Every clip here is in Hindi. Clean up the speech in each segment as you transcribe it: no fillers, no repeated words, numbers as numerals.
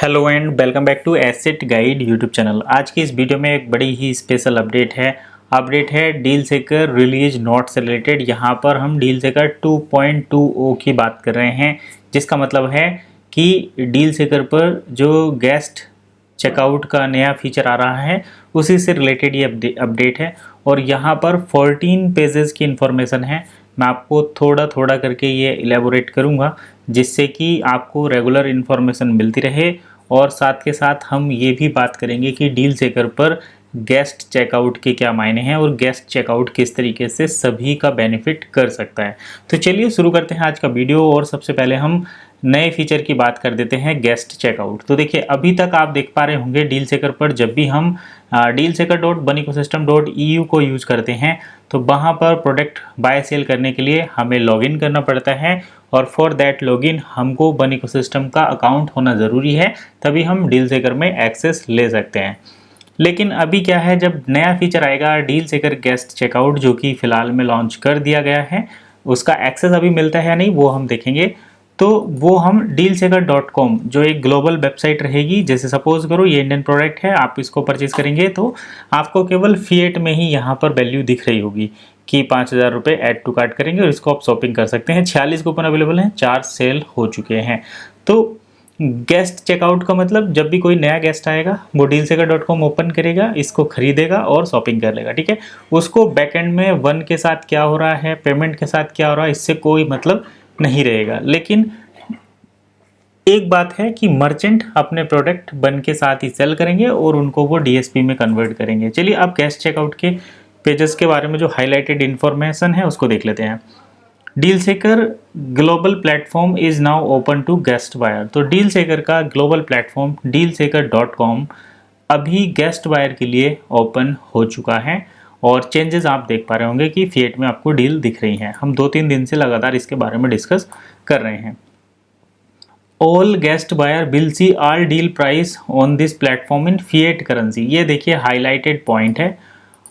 Hello and welcome back to asset guide YouTube channel. आज की इस वीडियो में एक बड़ी ही स्पेशल अपडेट है डील सेकर रिलीज नोट से रिलेटेड। यहाँ पर हम डील सेकर 2.20 की बात कर रहे हैं, जिसका मतलब है कि डील सेकर पर जो गेस्ट चेकआउट का नया फीचर आ रहा है उसी से रिलेटेड ये अपडेट है। और यहाँ पर 14 पेजेस की इंफॉर्मेशन है। मैं आपको थोड़ा थोड़ा करके ये इलेबोरेट करूँगा जिससे कि आपको रेगुलर इन्फॉर्मेशन मिलती रहे। और साथ के साथ हम ये भी बात करेंगे कि डील सेकर पर गेस्ट चेकआउट के क्या मायने हैं और गेस्ट चेकआउट किस तरीके से सभी का बेनिफिट कर सकता है। तो चलिए शुरू करते हैं आज का वीडियो। और सबसे पहले हम नए फीचर की बात कर देते हैं, गेस्ट चेकआउट। तो देखिए, अभी तक आप देख पा रहे होंगे डील सेकर पर जब भी हम dealseeker.buniecosystem.eu को यूज़ करते हैं तो वहाँ पर प्रोडक्ट बाय सेल करने के लिए हमें लॉगिन करना पड़ता है। और फॉर दैट लॉगिन हमको बन इकोसिस्टम का अकाउंट होना ज़रूरी है, तभी हम डील सेकर में एक्सेस ले सकते हैं। लेकिन अभी क्या है, जब नया फीचर आएगा डील सेकर गेस्ट चेकआउट, जो कि फ़िलहाल में लॉन्च कर दिया गया है, उसका एक्सेस अभी मिलता है या नहीं वो हम देखेंगे। तो वो हम dealseeker.com जो एक ग्लोबल वेबसाइट रहेगी, जैसे सपोज करो ये इंडियन प्रोडक्ट है, आप इसको परचेज करेंगे तो आपको केवल फिएट में ही यहाँ पर वैल्यू दिख रही होगी कि 5,000 रुपये ऐड टू कार्ट करेंगे और इसको आप शॉपिंग कर सकते हैं। 46 कूपन अवेलेबल हैं, 4 सेल हो चुके हैं। तो गेस्ट चेकआउट का मतलब जब भी कोई नया गेस्ट आएगा वो dealseeker.com ओपन करेगा, इसको खरीदेगा और शॉपिंग कर लेगा, ठीक है। उसको बैकएंड में वन के साथ क्या हो रहा है, पेमेंट के साथ क्या हो रहा है, इससे कोई मतलब नहीं रहेगा। लेकिन एक बात है कि मर्चेंट अपने प्रोडक्ट बन के साथ ही सेल करेंगे और उनको वो डीएसपी में कन्वर्ट करेंगे। चलिए अब गेस्ट चेकआउट के पेजेस के बारे में जो हाईलाइटेड इन्फॉर्मेशन है उसको देख लेते हैं। Deal seeker global platform is now open to guest buyer. तो डील सेकर का ग्लोबल प्लेटफॉर्म dealseeker.com अभी गेस्ट बायर के लिए ओपन हो चुका है। और चेंजेस आप देख पा रहे होंगे कि फिएट में आपको डील दिख रही हैं। हम 2-3 दिन से लगातार इसके बारे में डिस्कस कर रहे हैं। All guest buyer will see all deal price on this platform in fiat currency. ये देखिए हाईलाइटेड पॉइंट है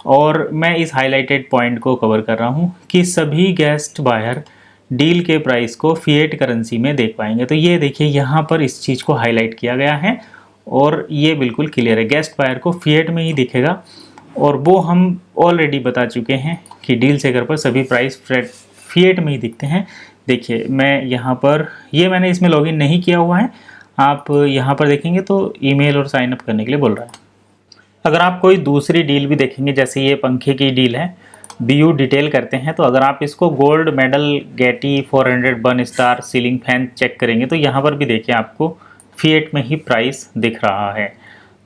और मैं इस हाईलाइटेड पॉइंट को कवर कर रहा हूँ कि सभी गेस्ट बायर डील के प्राइस को फिएट करेंसी में देख पाएंगे। तो ये देखिए यहाँ पर इस चीज़ को हाईलाइट किया गया है और ये बिल्कुल क्लियर है, गेस्ट बायर को फिएट में ही दिखेगा। और वो हम ऑलरेडी बता चुके हैं कि डील सेकर पर सभी प्राइस फिएट में ही दिखते हैं। देखिए मैं यहाँ पर मैंने इसमें लॉगिन नहीं किया हुआ है, आप यहाँ पर देखेंगे तो ईमेल और साइन अप करने के लिए बोल रहा है। अगर आप कोई दूसरी डील भी देखेंगे, जैसे ये पंखे की डील है, BU डिटेल करते हैं, तो अगर आप इसको गोल्ड मेडल गेटी 400 1 स्टार सीलिंग फैन चेक करेंगे तो यहाँ पर भी देखिए आपको फिएट में ही प्राइस दिख रहा है।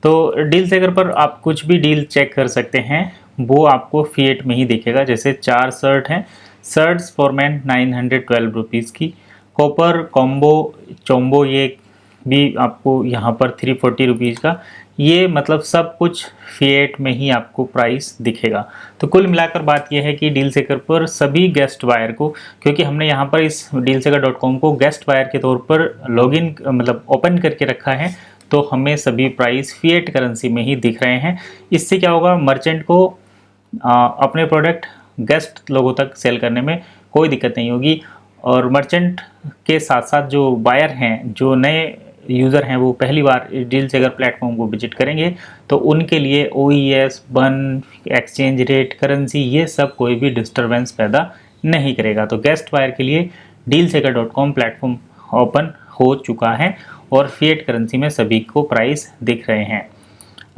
तो डील सेकर पर आप कुछ भी डील चेक कर सकते हैं, वो आपको फिएट में ही दिखेगा। जैसे 4 शर्ट हैं, शर्ट्स फॉर मैन 912 रुपीज़ की, कॉपर कॉम्बो चोम्बो ये भी आपको यहाँ पर 340 रुपीज़ का। ये मतलब सब कुछ फिएट में ही आपको प्राइस दिखेगा। तो कुल मिलाकर बात यह है कि डील सेकर पर सभी गेस्ट बायर को, क्योंकि हमने यहाँ पर इस dealseeker.com को गेस्ट बायर के तौर पर लॉगिन मतलब ओपन करके रखा है, तो हमें सभी प्राइस फिएट करेंसी में ही दिख रहे हैं। इससे क्या होगा, मर्चेंट को अपने प्रोडक्ट गेस्ट लोगों तक सेल करने में कोई दिक्कत नहीं होगी। और मर्चेंट के साथ साथ जो बायर हैं, जो नए यूज़र हैं, वो पहली बार डील सेकर प्लेटफॉर्म को विजिट करेंगे तो उनके लिए OES बन एक्सचेंज रेट करेंसी ये सब कोई भी डिस्टरबेंस पैदा नहीं करेगा। तो गेस्ट बायर के लिए dealseeker.com प्लेटफॉर्म ओपन हो चुका है और फिएट करेंसी में सभी को प्राइस दिख रहे हैं।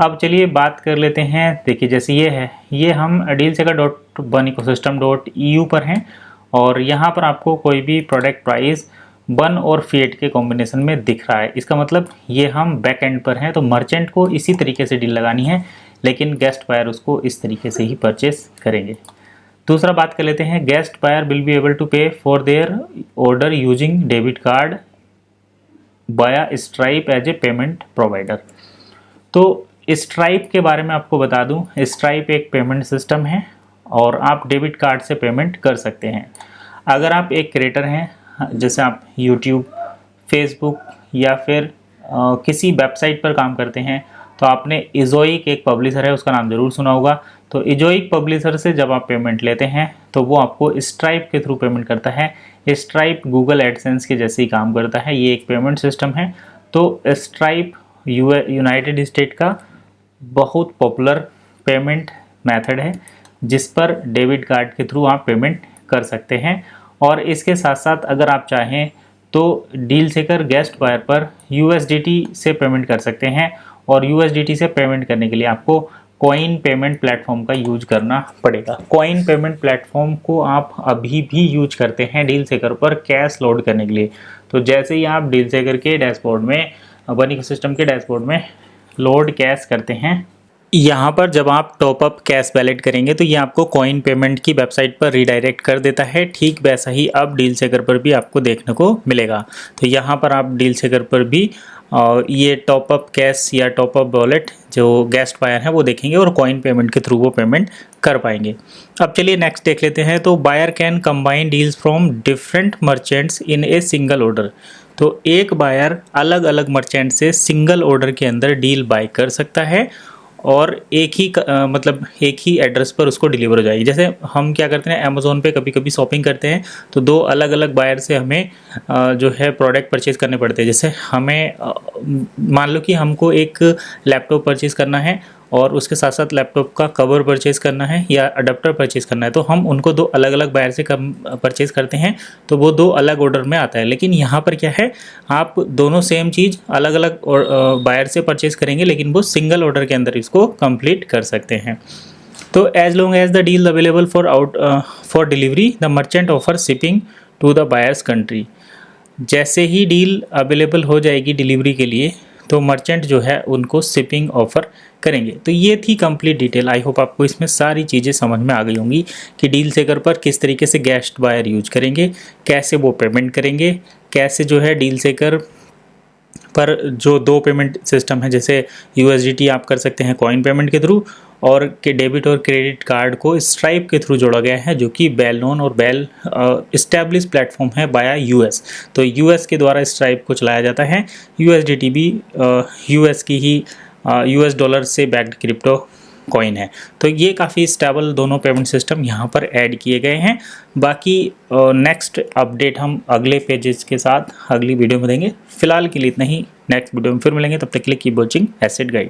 अब चलिए बात कर लेते हैं। देखिए जैसे ये है, ये हम dealseeker.buniecosystem.eu पर हैं और यहाँ पर आपको कोई भी प्रोडक्ट प्राइस बन और फिएट के कॉम्बिनेशन में दिख रहा है। इसका मतलब ये हम बैक एंड पर हैं, तो मर्चेंट को इसी तरीके से डील लगानी है, लेकिन गेस्ट बायर उसको इस तरीके से ही परचेस करेंगे। दूसरा बात कर लेते हैं, guest buyer will be able to pay for their order using debit card via Stripe as a payment provider. तो स्ट्राइप के बारे में आपको बता दूं, स्ट्राइप एक पेमेंट सिस्टम है और आप डेबिट कार्ड से पेमेंट कर सकते हैं। अगर आप एक क्रिएटर हैं, जैसे आप YouTube, Facebook या फिर किसी वेबसाइट पर काम करते हैं, तो आपने इजोइक एक पब्लिशर है उसका नाम ज़रूर सुना होगा। तो इजोइक पब्लिशर से जब आप पेमेंट लेते हैं तो वो आपको स्ट्राइप के थ्रू पेमेंट करता है। स्ट्राइप गूगल एडसेंस के जैसे ही काम करता है, ये एक पेमेंट सिस्टम है। तो स्ट्राइप यूनाइटेड स्टेट का बहुत पॉपुलर पेमेंट मेथड है जिस पर डेबिट कार्ड के थ्रू आप पेमेंट कर सकते हैं। और इसके साथ साथ अगर आप चाहें तो डील सेकर गेस्ट बायर पर USDT से पेमेंट कर सकते हैं, और USDT से पेमेंट करने के लिए आपको कॉइन पेमेंट प्लेटफॉर्म का यूज करना पड़ेगा। कॉइन पेमेंट प्लेटफॉर्म को आप अभी भी यूज करते हैं डील सेकर पर कैश लोड करने के लिए। तो जैसे ही आप डील सेकर के डैशबोर्ड में, बन इकोसिस्टम के डैशबोर्ड में लोड कैश करते हैं, यहाँ पर जब आप टॉपअप कैश वैलेट करेंगे तो ये आपको कॉइन पेमेंट की वेबसाइट पर रिडायरेक्ट कर देता है। ठीक वैसा ही अब डील सेकर पर भी आपको देखने को मिलेगा। तो यहाँ पर आप डील सेकर पर भी ये टॉपअप कैश या टॉपअप वॉलेट जो गेस्ट बायर है वो देखेंगे और कॉइन पेमेंट के थ्रू वो पेमेंट कर पाएंगे। अब चलिए नेक्स्ट देख लेते हैं। तो buyer can combine deals from different merchants in a single order. तो एक बायर अलग अलग मर्चेंट से सिंगल ऑर्डर के अंदर डील बाय कर सकता है और एक ही मतलब एक ही एड्रेस पर उसको डिलीवर हो जाएगी। जैसे हम क्या करते हैं, अमेज़ोन पे कभी कभी शॉपिंग करते हैं तो दो अलग अलग बायर से हमें जो है प्रोडक्ट परचेज़ करने पड़ते हैं। जैसे हमें मान लो कि हमको एक लैपटॉप परचेज़ करना है और उसके साथ साथ लैपटॉप का कवर परचेज़ करना है या अडेप्टर परचेज़ करना है, तो हम उनको दो अलग अलग बायर से परचेज़ करते हैं, तो वो दो अलग ऑर्डर में आता है। लेकिन यहाँ पर क्या है, आप दोनों सेम चीज़ अलग अलग बायर से परचेज़ करेंगे लेकिन वो सिंगल ऑर्डर के अंदर इसको कंप्लीट कर सकते हैं। तो as long as the deal available for delivery the merchant offer shipping to the buyer's country. जैसे ही डील अवेलेबल हो जाएगी डिलीवरी के लिए तो मर्चेंट जो है उनको शिपिंग ऑफ़र करेंगे। तो ये थी कंप्लीट डिटेल। आई होप आपको इसमें सारी चीज़ें समझ में आ गई होंगी कि डील सेकर पर किस तरीके से गेस्ट बायर यूज करेंगे, कैसे वो पेमेंट करेंगे, कैसे जो है डील सेकर पर जो दो पेमेंट सिस्टम है, जैसे USDT आप कर सकते हैं कॉइन पेमेंट के थ्रू, और के डेबिट और क्रेडिट कार्ड को स्ट्राइप के थ्रू जोड़ा गया है जो कि वेल नोन और वेल इस्टेब्लिश प्लेटफॉर्म है बाया US। तो US के द्वारा स्ट्राइप को चलाया जाता है। USDT भी US की ही US डॉलर से बैक्ड क्रिप्टो कॉइन है। तो ये काफ़ी स्टेबल दोनों पेमेंट सिस्टम यहाँ पर ऐड किए गए हैं। बाकी नेक्स्ट अपडेट हम अगले पेजेस के साथ अगली वीडियो में देंगे। फिलहाल के लिए इतना ही, नेक्स्ट वीडियो में फिर मिलेंगे। तब तक के लिए कीप वॉचिंग एसेट गाइड।